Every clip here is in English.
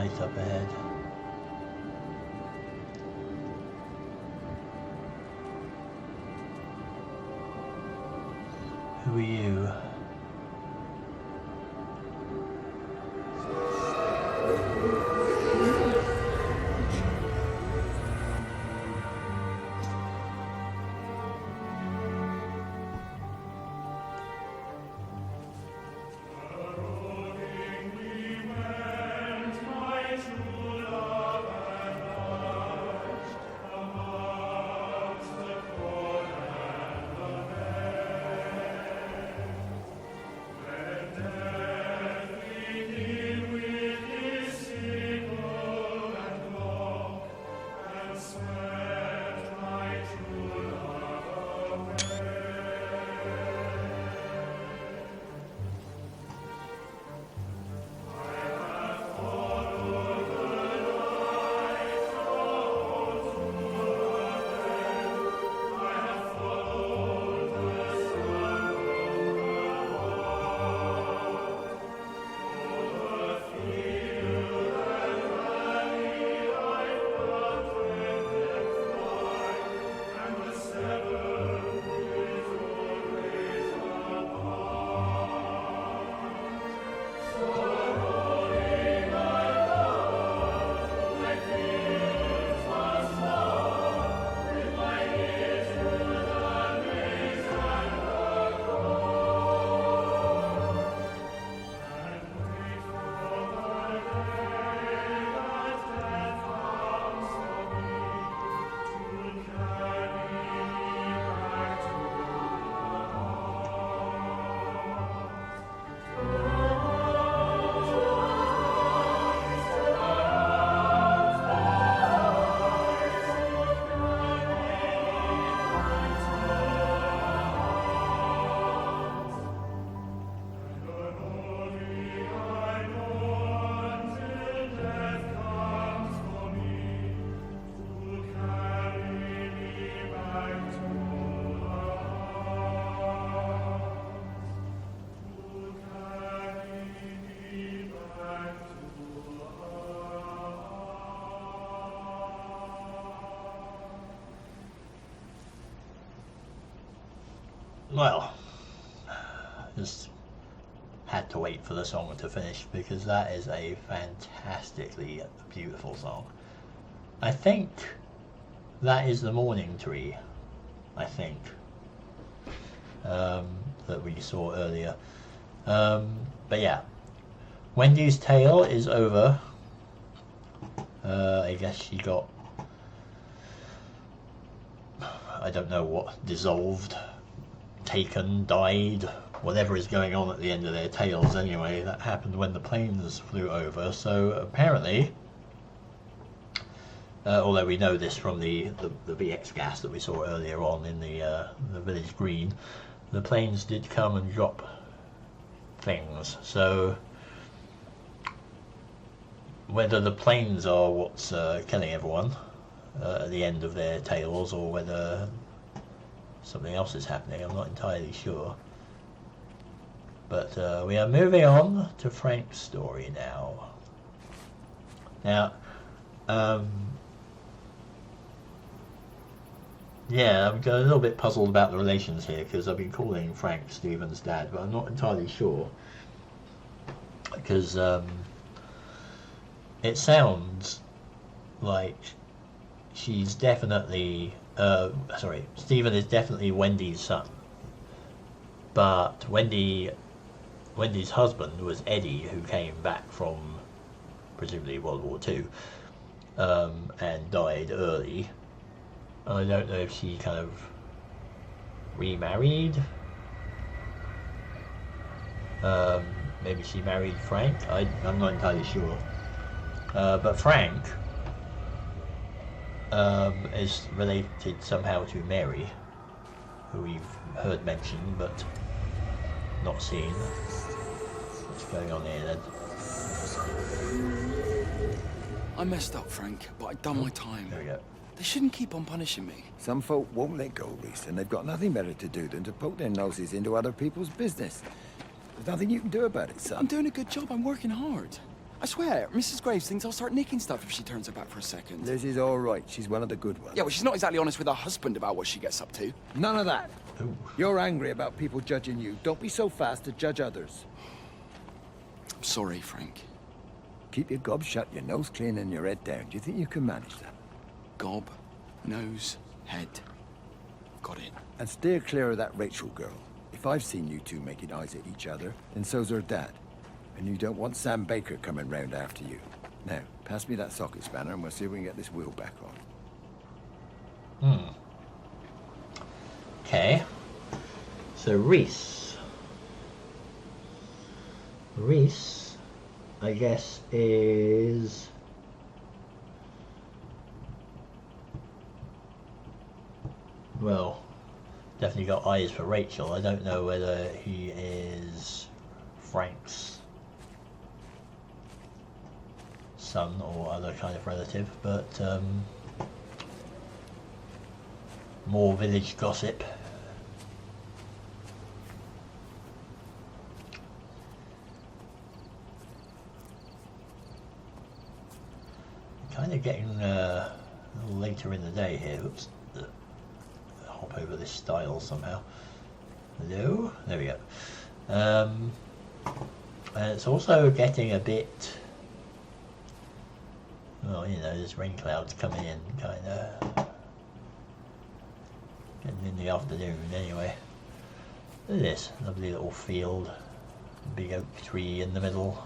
light up ahead. Who are you? Well, just had to wait for the song to finish because that is a fantastically beautiful song. I think that is the Mourning Tree, I think, that we saw earlier. But yeah, Wendy's tale is over. I guess she got, I don't know what, dissolved, taken, died, whatever is going on at the end of their tales anyway. That happened when the planes flew over. So apparently, although we know this from the VX gas that we saw earlier on in the village green, the planes did come and drop things. So whether the planes are what's killing everyone at the end of their tales, or whether something else is happening, I'm not entirely sure. But we are moving on to Frank's story now. Now, yeah, I'm a little bit puzzled about the relations here, because I've been calling Frank Stephen's dad, but I'm not entirely sure. Because it sounds like she's definitely, Stephen is definitely Wendy's son. But Wendy's husband was Eddie, who came back from presumably World War II and died early. I don't know if she kind of remarried. Maybe she married Frank. I'm not entirely sure. But Frank is related somehow to Mary, who we've heard mentioned but not seen. What's going on here then? I messed up, Frank, but I'd done my time. There we go. They shouldn't keep on punishing me. Some folk won't let go, Reese, and they've got nothing better to do than to poke their noses into other people's business. There's nothing you can do about it, son. I'm doing a good job. I'm working hard. I swear, Mrs. Graves thinks I'll start nicking stuff if she turns her back for a second. Lizzie's all right. She's one of the good ones. Yeah, well, she's not exactly honest with her husband about what she gets up to. None of that. Ooh. You're angry about people judging you. Don't be so fast to judge others. I'm sorry, Frank. Keep your gob shut, your nose clean, and your head down. Do you think you can manage that? Gob, nose, head. Got it. And steer clear of that Rachel girl. If I've seen you two making eyes at each other, then so's her dad. And you don't want Sam Baker coming round after you. Now, pass me that socket spanner and we'll see if we can get this wheel back on. Okay. So Reese, I guess, is well, definitely got eyes for Rachel. I don't know whether he is Frank's son or other kind of relative, but more village gossip. Kind of getting a little later in the day here. Oops. Hop over this stile somehow. Hello? There we go. And it's also getting a bit, well, you know, there's rain clouds coming in, kind of getting in the afternoon anyway. Look at this lovely little field, big oak tree in the middle.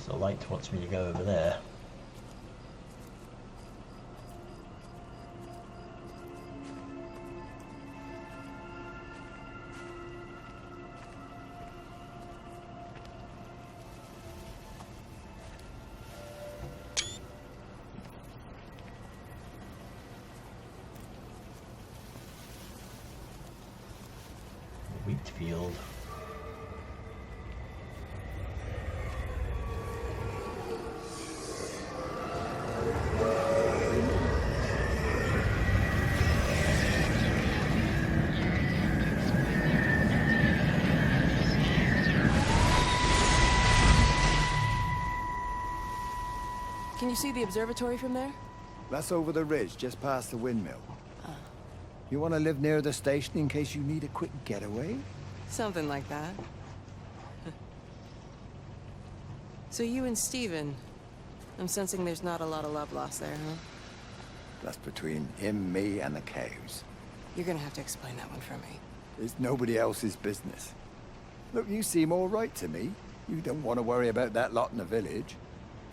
The light wants me to go over there. Wheat field. Can you see the observatory from there? That's over the ridge, just past the windmill. You want to live near the station in case you need a quick getaway? Something like that. So you and Steven, I'm sensing there's not a lot of love lost there, huh? That's between him, me, and the cows. You're gonna have to explain that one for me. It's nobody else's business. Look, you seem all right to me. You don't want to worry about that lot in the village.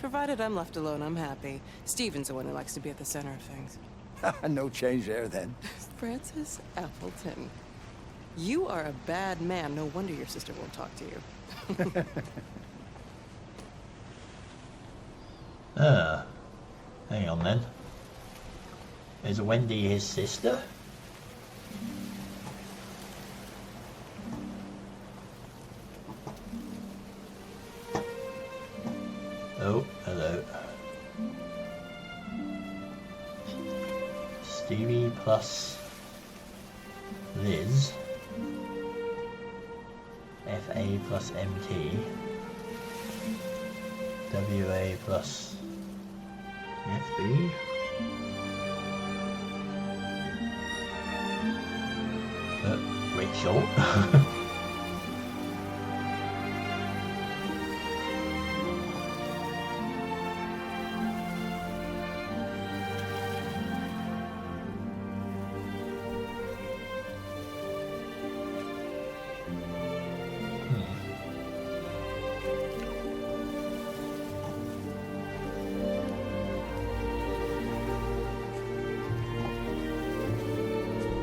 Provided I'm left alone, I'm happy. Steven's the one who likes to be at the center of things. No change there, then. Francis Appleton. You are a bad man. No wonder your sister won't talk to you. Hang on then. Is Wendy his sister? Oh, hello. Stevie plus Liz. FA plus MT. WA plus FB. Rachel.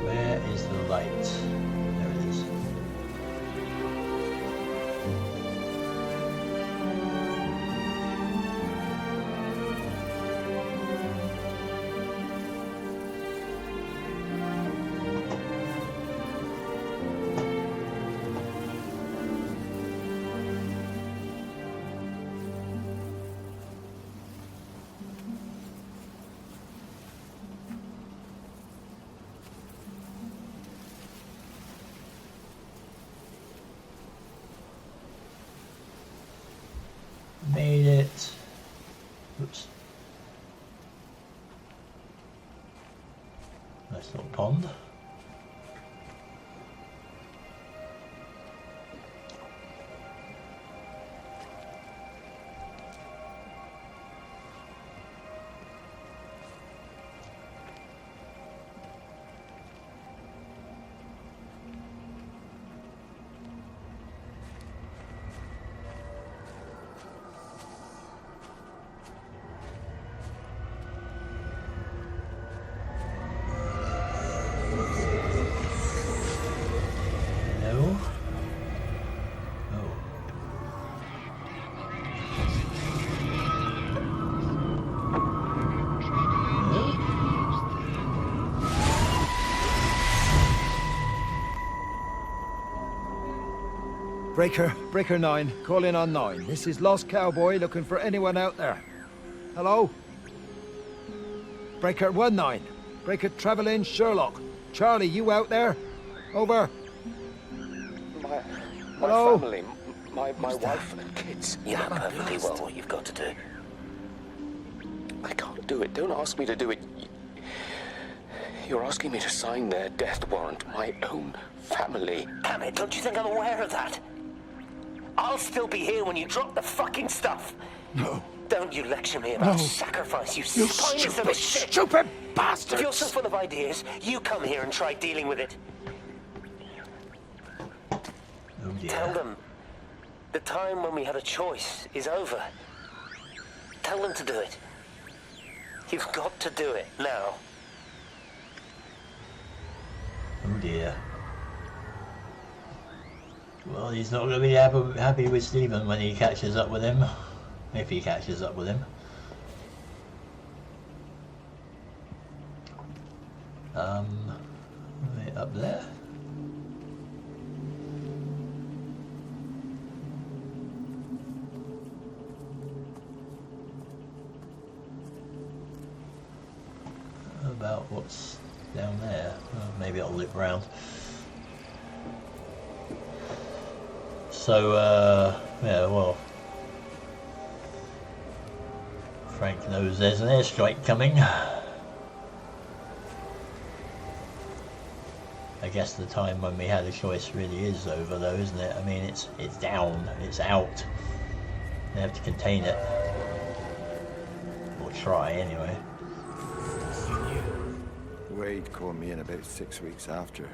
Where is the light? There it is. pond. No. Oh. No. Breaker 9, call in on 9. This is Lost Cowboy looking for anyone out there. Hello? Breaker 19. Breaker Travelin Sherlock. Charlie, you out there? Over. My Hello? family, my wife and kids. You know perfectly well what you've got to do. I can't do it. Don't ask me to do it. You're asking me to sign their death warrant. My own family. Damn it, don't you think I'm aware of that? I'll still be here when you drop the fucking stuff. No. Don't you lecture me about No. sacrifice, you You spineless little shit. stupid If bastards! you're so full of ideas, you come here and try dealing with it. Oh Tell dear. them the time when we had a choice is over. Tell them to do it. You've got to do it now. Oh dear. Well, he's not going to be happy with Stephen when he catches up with him. If he catches up with him. Right up there. About what's down there. Well, maybe I'll look round. So, yeah, well, Frank knows there's an airstrike coming. I guess the time when we had a choice really is over though, isn't it? I mean, it's down, it's out. They have to contain it. Or try, anyway. Wade called me in about 6 weeks after,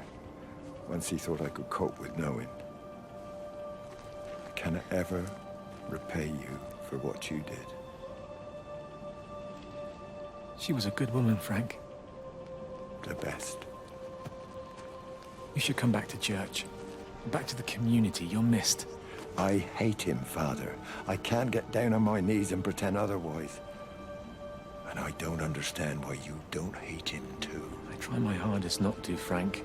once he thought I could cope with knowing. Can I ever repay you for what you did? She was a good woman, Frank. The best. You should come back to church. Back to the community. You're missed. I hate him, Father. I can't get down on my knees and pretend otherwise. And I don't understand why you don't hate him too. I try my hardest not to, Frank.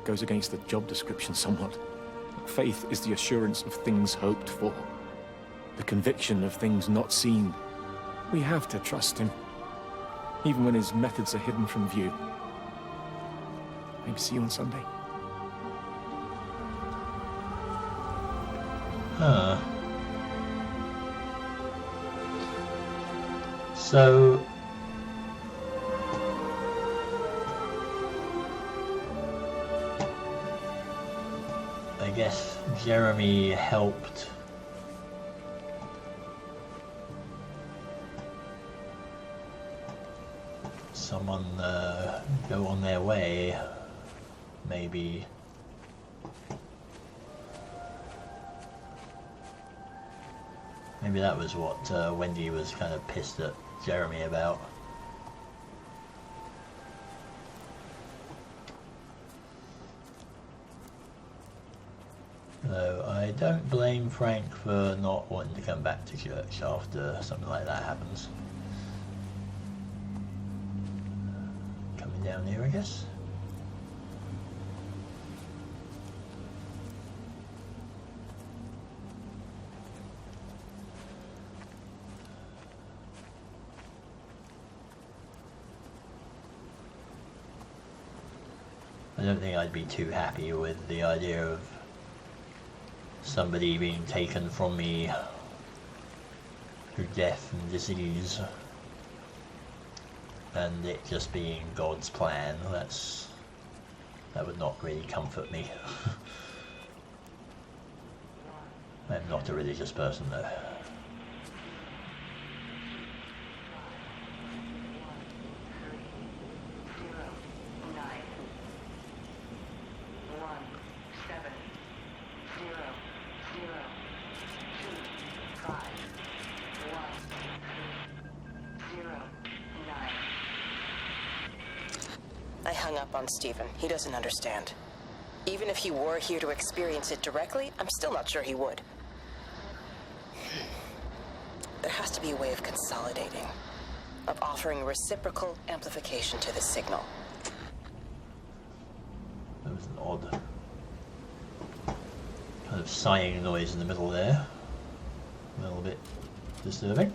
Goes against the job description somewhat. Faith is the assurance of things hoped for. The conviction of things not seen. We have to trust him. Even when his methods are hidden from view. Maybe see you on Sunday. Huh. So I guess Jeremy helped someone go on their way, maybe. Maybe that was what Wendy was kind of pissed at Jeremy about. So I don't blame Frank for not wanting to come back to church after something like that happens. Coming down here, I guess. I don't think I'd be too happy with the idea of somebody being taken from me through death and disease. and it just being God's plan, that would not really comfort me. I'm not a religious person though. I hung up on Stephen. He doesn't understand. Even if he were here to experience it directly, I'm still not sure he would. There has to be a way of consolidating, of offering reciprocal amplification to the signal. There was an odd kind of sighing noise in the middle there. A little bit disturbing.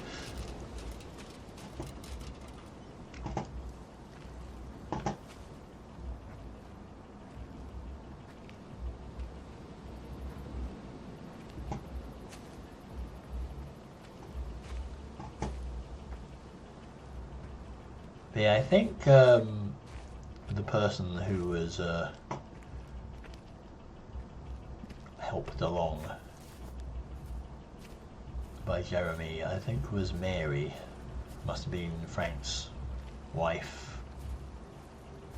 Yeah, I think the person who was helped along by Jeremy, I think was Mary. Must have been Frank's wife,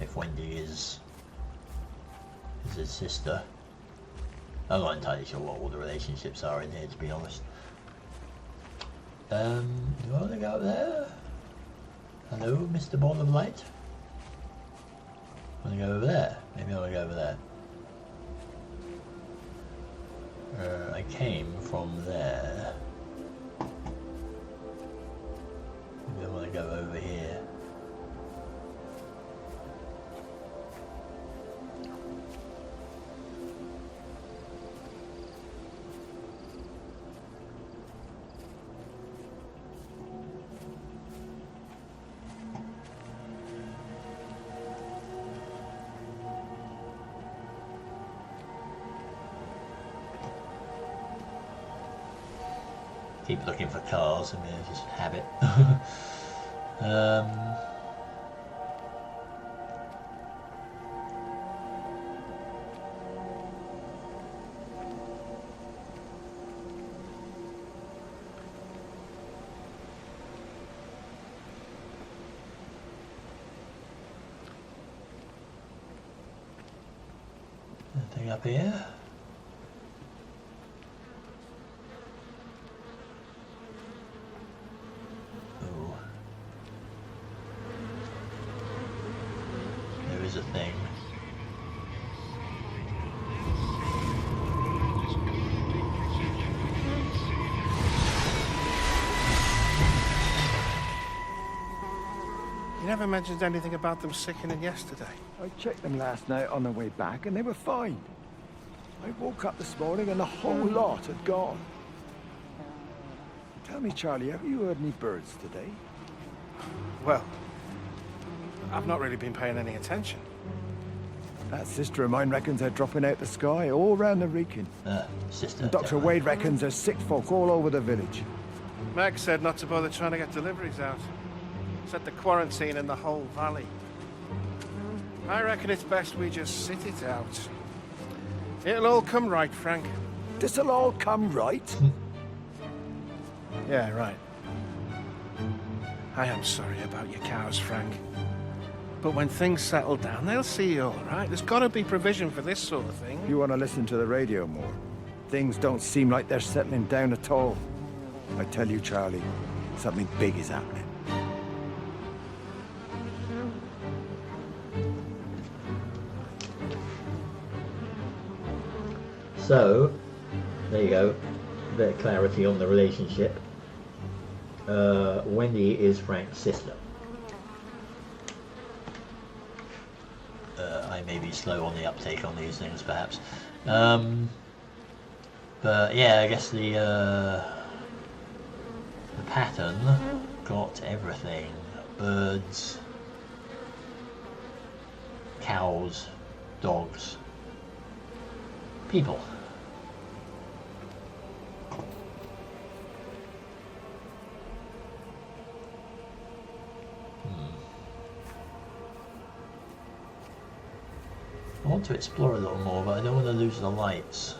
if Wendy is his sister. I'm not entirely sure what all the relationships are in here, to be honest. Do you want to go up there? Hello, Mr. Ball of Light? I want to go over there. Maybe I want to go over there. I came from there. Maybe I want to go over here. Keep looking for cars. I mean, it's just habit. Anything up here? A thing. You never mentioned anything about them sickening yesterday. I checked them last night on the way back and they were fine. I woke up this morning and the whole lot had gone. Tell me, Charlie, have you heard any birds today? Well, I've not really been paying any attention. That sister of mine reckons they're dropping out the sky all round the Wrekin. Sister. And Dr. Wade reckons there's sick folk all over the village. Meg said not to bother trying to get deliveries out. Set the quarantine in the whole valley. I reckon it's best we just sit it out. It'll all come right, Frank. This'll all come right? Yeah, right. I am sorry about your cows, Frank. But when things settle down, they'll see you all right. There's got to be provision for this sort of thing. You want to listen to the radio more? Things don't seem like they're settling down at all. I tell you, Charlie, something big is happening. So, there you go. A bit of clarity on the relationship. Wendy is Frank's sister. I may be slow on the uptake on these things, perhaps. But yeah, I guess the pattern got everything. Birds, cows, dogs, people. want to explore a little more, but I don't want to lose the lights.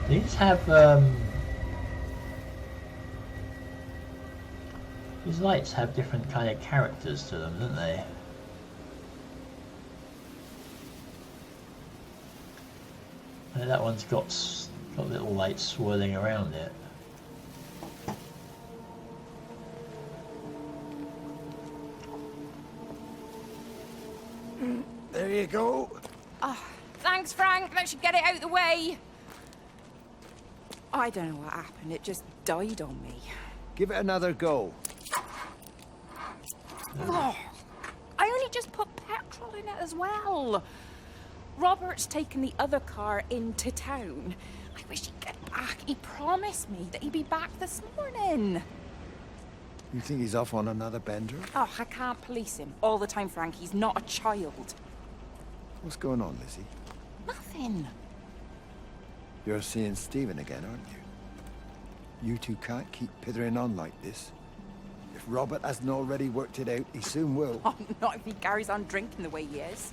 These have, these lights have different kind of characters to them, don't they? And that one's got little lights swirling around it. There you go. Oh, thanks, Frank. That should get it out the way. I don't know what happened. It just died on me. Give it another go. Oh, I only just put petrol in it as well. Robert's taken the other car into town. I wish he'd get back. He promised me that he'd be back this morning. You think he's off on another bender? Oh, I can't police him all the time, Frank. He's not a child. What's going on, Lizzie? Nothing. You're seeing Stephen again, aren't you? You two can't keep pithering on like this. If Robert hasn't already worked it out, he soon will. Oh, not if he carries on drinking the way he is.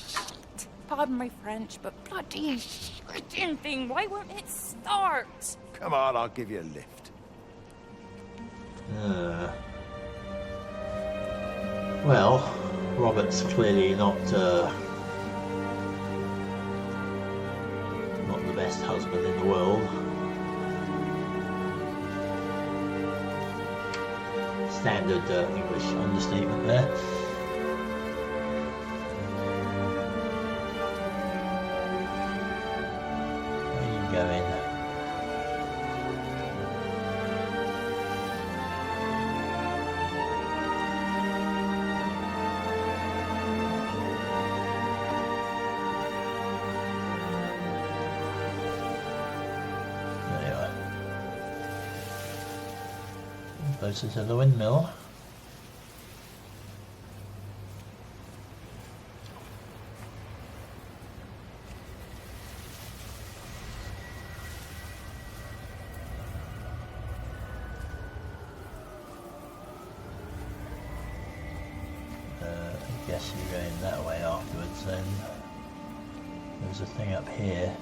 Shit. Pardon my French, but bloody shitting thing, why won't it start? Come on, I'll give you a lift. Well, Robert's clearly not the best husband in the world. Standard English understatement there. Where are you going? Closer to the windmill. I guess you're going that way afterwards then. There's a thing up here.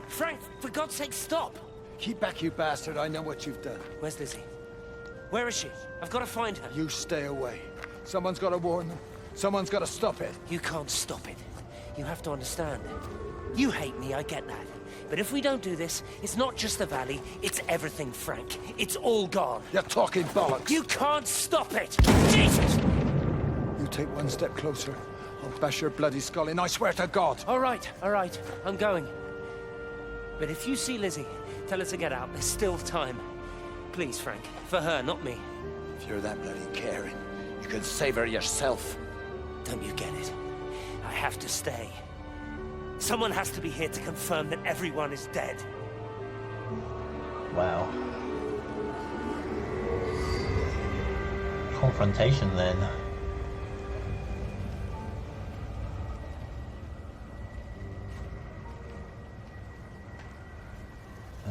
Frank, for God's sake, stop! Keep back, you bastard. I know what you've done. Where's Lizzie? Where is she? I've got to find her. You stay away. Someone's got to warn them. Someone's got to stop it. You can't stop it. You have to understand. You hate me, I get that. But if we don't do this, it's not just the valley, it's everything, Frank. It's all gone. You're talking bollocks. You can't stop it! Jesus! You take one step closer, I'll bash your bloody skull in, I swear to God. All right, I'm going. But if you see Lizzie, tell her to get out. There's still time. Please, Frank. For her, not me. If you're that bloody caring, you can save her yourself. Don't you get it? I have to stay. Someone has to be here to confirm that everyone is dead. Wow. Confrontation then.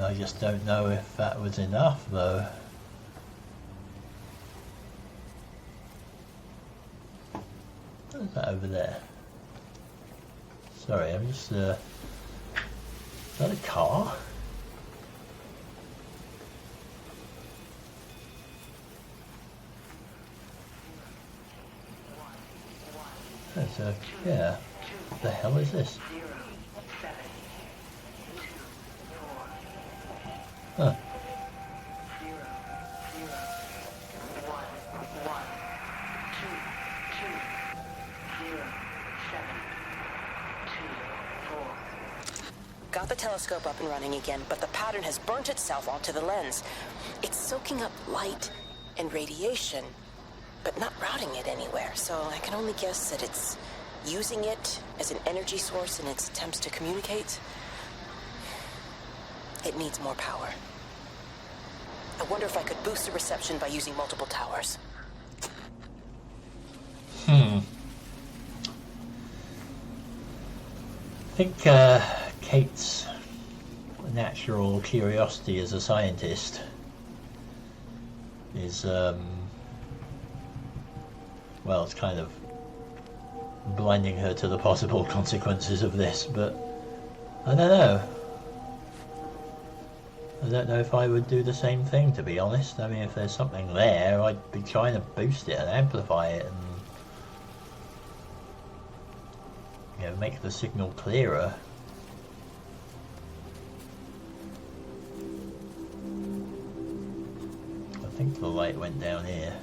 I just don't know if that was enough though. What's that over there? Sorry, I'm just is that a car? That's a, yeah. What the hell is this? Huh. Got the telescope up and running again, but the pattern has burnt itself onto the lens. It's soaking up light and radiation, but not routing it anywhere, so I can only guess that it's using it as an energy source in its attempts to communicate. It needs more power. I wonder if I could boost the reception by using multiple towers. I think Kate's natural curiosity as a scientist is, well, it's kind of blinding her to the possible consequences of this, but I don't know. I don't know if I would do the same thing, to be honest. I mean, if there's something there, I'd be trying to boost it and amplify it and, you know, make the signal clearer. I think the light went down here.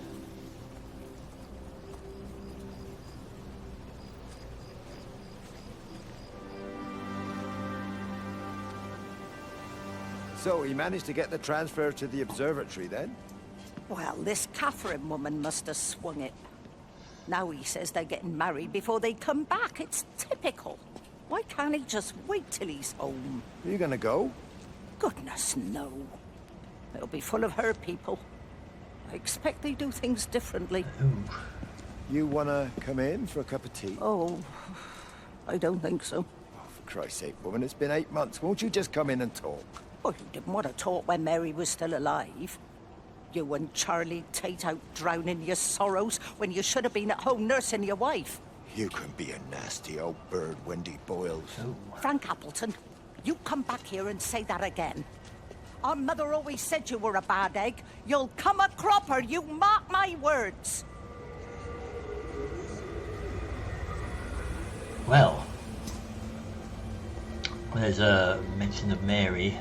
So, he managed to get the transfer to the observatory then? Well, this Catherine woman must have swung it. Now he says they're getting married before they come back. It's typical. Why can't he just wait till he's home? Are you gonna go? Goodness, no. It'll be full of her people. I expect they do things differently. You wanna come in for a cup of tea? Oh, I don't think so. Oh, for Christ's sake, woman, it's been 8 months. Won't you just come in and talk? Well, you didn't want to talk when Mary was still alive. You and Charlie Tate out drowning your sorrows when you should have been at home nursing your wife. You can be a nasty old bird, Wendy Boyles. Frank Appleton, you come back here and say that again. Our mother always said you were a bad egg. You'll come a cropper, you mark my words. Well, there's a mention of Mary.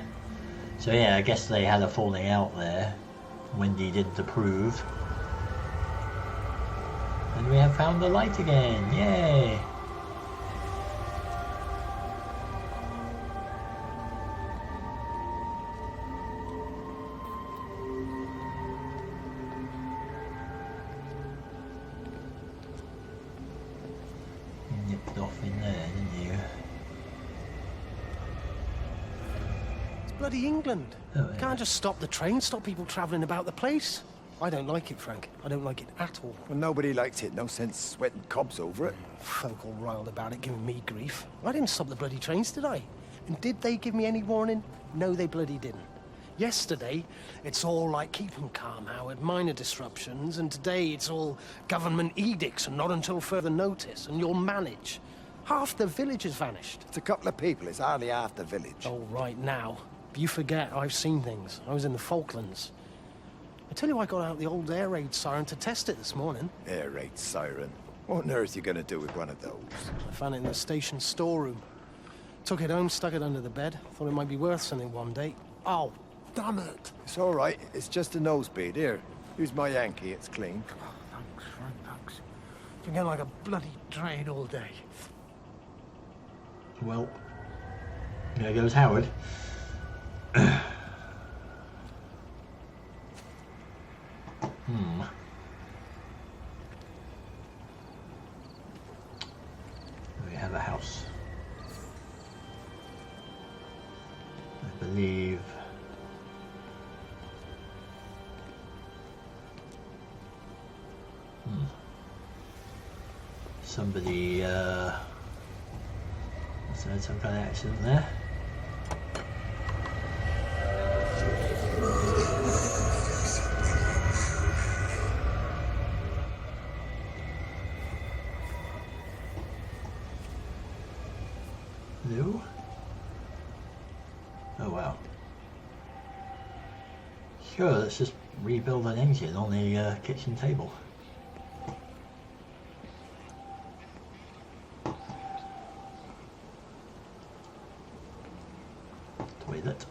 So yeah, I guess they had a falling out there. Wendy didn't approve. And we have found the light again. Yay! Nipped off in there, didn't you? Bloody England. Oh, You can't just stop the train, stop people travelling about the place. I don't like it, Frank. I don't like it at all. Well, nobody likes it. No sense sweating cobs over it. Folk all riled about it, giving me grief. I didn't stop the bloody trains, did I? And did they give me any warning? No, they bloody didn't. Yesterday, it's all like keep 'em calm, Howard, minor disruptions, and today it's all government edicts and not until further notice, and you'll manage. Half the village has vanished. It's a couple of people. It's hardly half the village. Oh, right now. But you forget, I've seen things. I was in the Falklands. I tell you, I got out the old air raid siren to test it this morning. Air raid siren. What on earth are you going to do with one of those? I found it in the station storeroom. Took it home, stuck it under the bed. Thought it might be worth something one day. Oh, damn it. It's all right. It's just a nosebleed. Here, use my Yankee. It's clean. Thanks, Frank, thanks. Been getting like a bloody train all day. Well, there goes Howard. We have a house. I believe. Somebody must have had some kind of accident there. Hello? Oh wow. Sure, let's just rebuild an engine on the kitchen table. Toilet.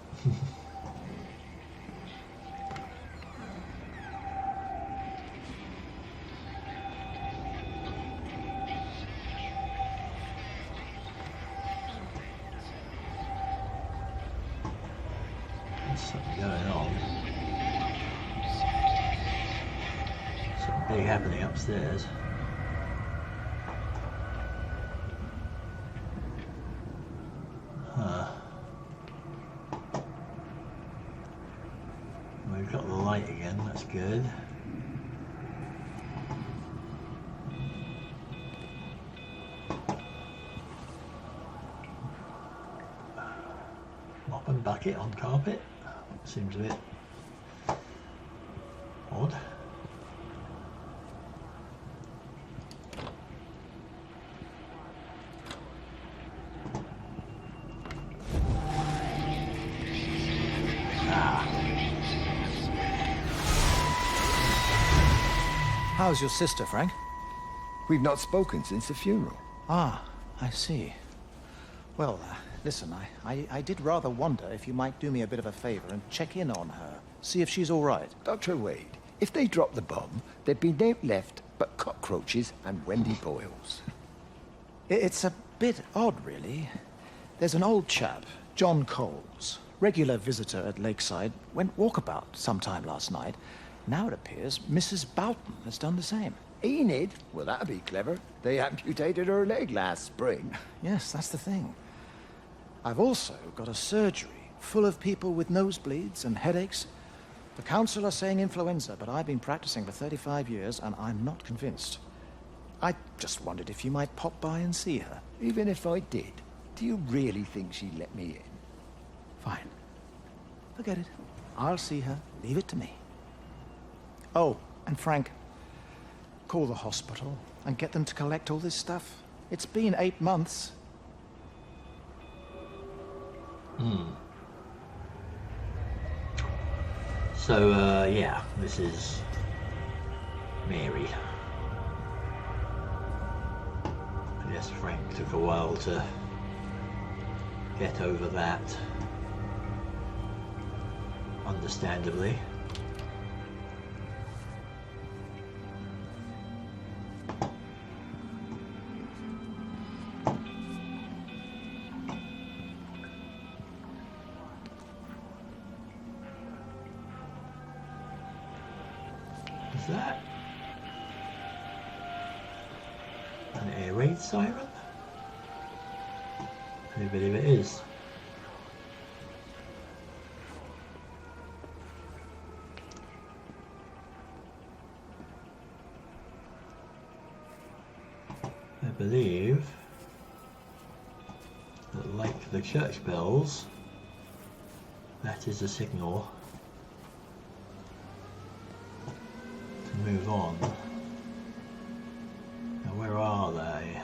There's something going on. Something big happening upstairs. light again, that's good. Mop and bucket on carpet? Seems a bit odd. How's your sister, Frank? We've not spoken since the funeral. Ah, I see. Well, listen, I did rather wonder if you might do me a bit of a favor and check in on her. See if she's all right. Dr. Wade, if they dropped the bomb, there'd be no left but cockroaches and Wendy Boyles. It's a bit odd, really. There's an old chap, John Coles, regular visitor at Lakeside, went walkabout sometime last night. Now it appears Mrs. Boughton has done the same. Enid? Well, that'd be clever. They amputated her leg last spring. Yes, that's the thing. I've also got a surgery full of people with nosebleeds and headaches. The council are saying influenza, but I've been practicing for 35 years and I'm not convinced. I just wondered if you might pop by and see her. Even if I did, do you really think she'd let me in? Fine. Forget it. I'll see her. Leave it to me. Oh, and Frank, call the hospital and get them to collect all this stuff. It's been 8 months. So, yeah, this is Mary. I guess Frank took a while to get over that, understandably. Is that an air raid siren? I believe it is. I believe that, like the church bells, that is a signal to move on. Now, where are they?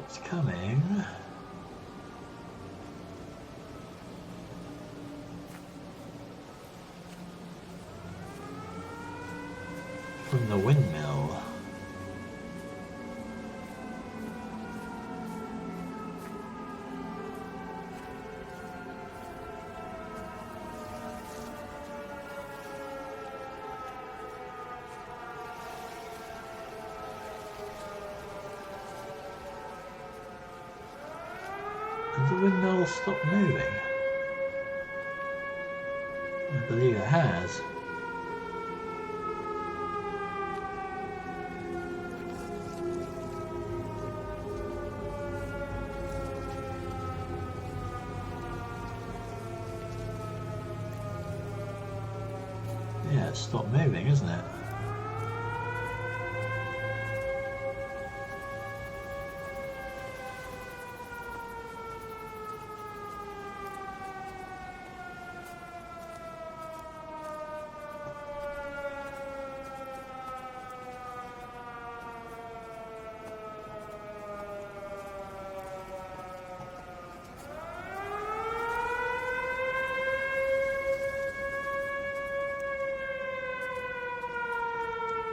It's coming. From the windmill. Did the windmill stop moving? I believe it has. Yeah, it stopped moving, isn't it?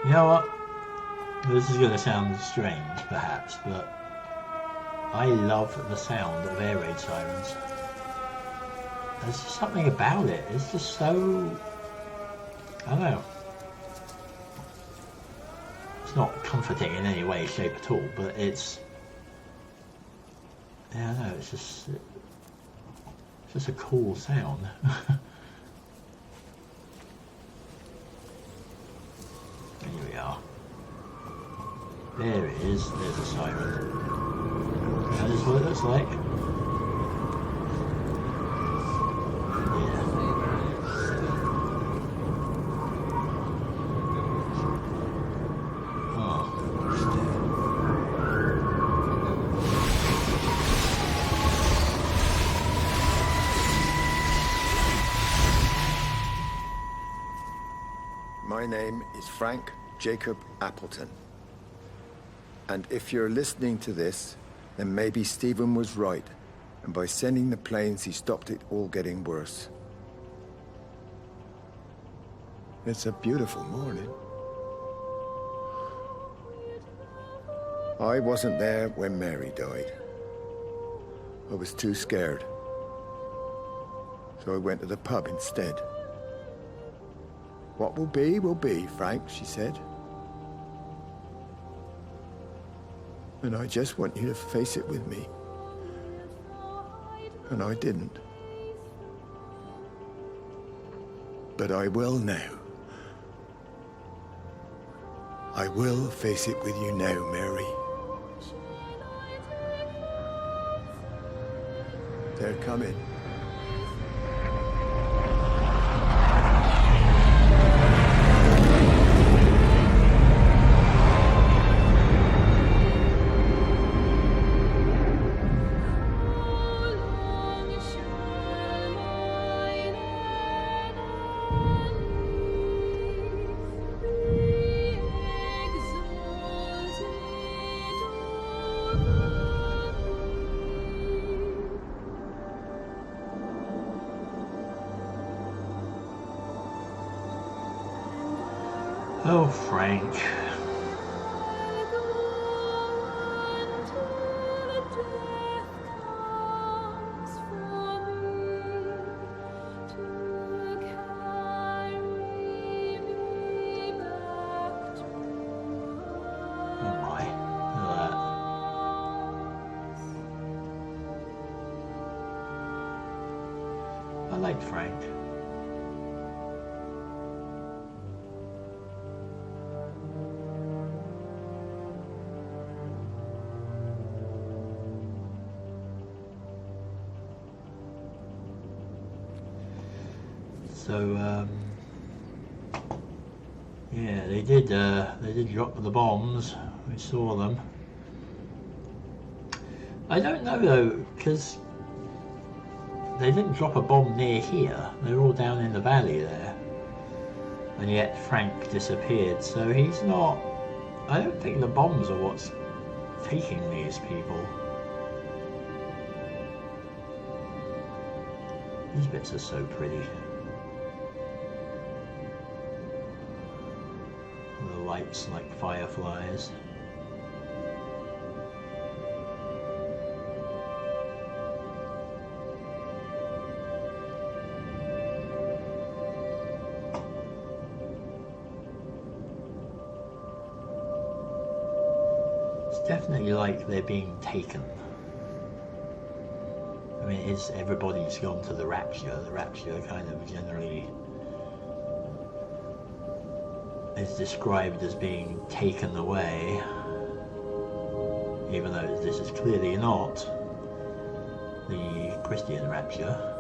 You know what? This is going to sound strange, perhaps, but I love the sound of air raid sirens. There's just something about it. It's just so, I don't know. It's not comforting in any way, shape at all, but it's, yeah, I don't know, it's just a cool sound. Here we are. There it is. There's a siren. That is what it looks like. My name is Frank Jacob Appleton. And if you're listening to this, then maybe Stephen was right. And by sending the planes, he stopped it all getting worse. It's a beautiful morning. I wasn't there when Mary died. I was too scared. So I went to the pub instead. What will be, Frank, she said. And I just want you to face it with me. And I didn't. But I will now. I will face it with you now, Mary. They're coming. Oh, Frank. I liked Frank. So, yeah, they did drop the bombs. We saw them. I don't know though, because they didn't drop a bomb near here. They're all down in the valley there. And yet Frank disappeared, so he's not... I don't think the bombs are what's taking these people. These bits are so pretty. The lights like fireflies. Definitely like they're being taken. I mean, it's everybody's gone to the Rapture. The Rapture kind of generally is described as being taken away, even though this is clearly not the Christian Rapture.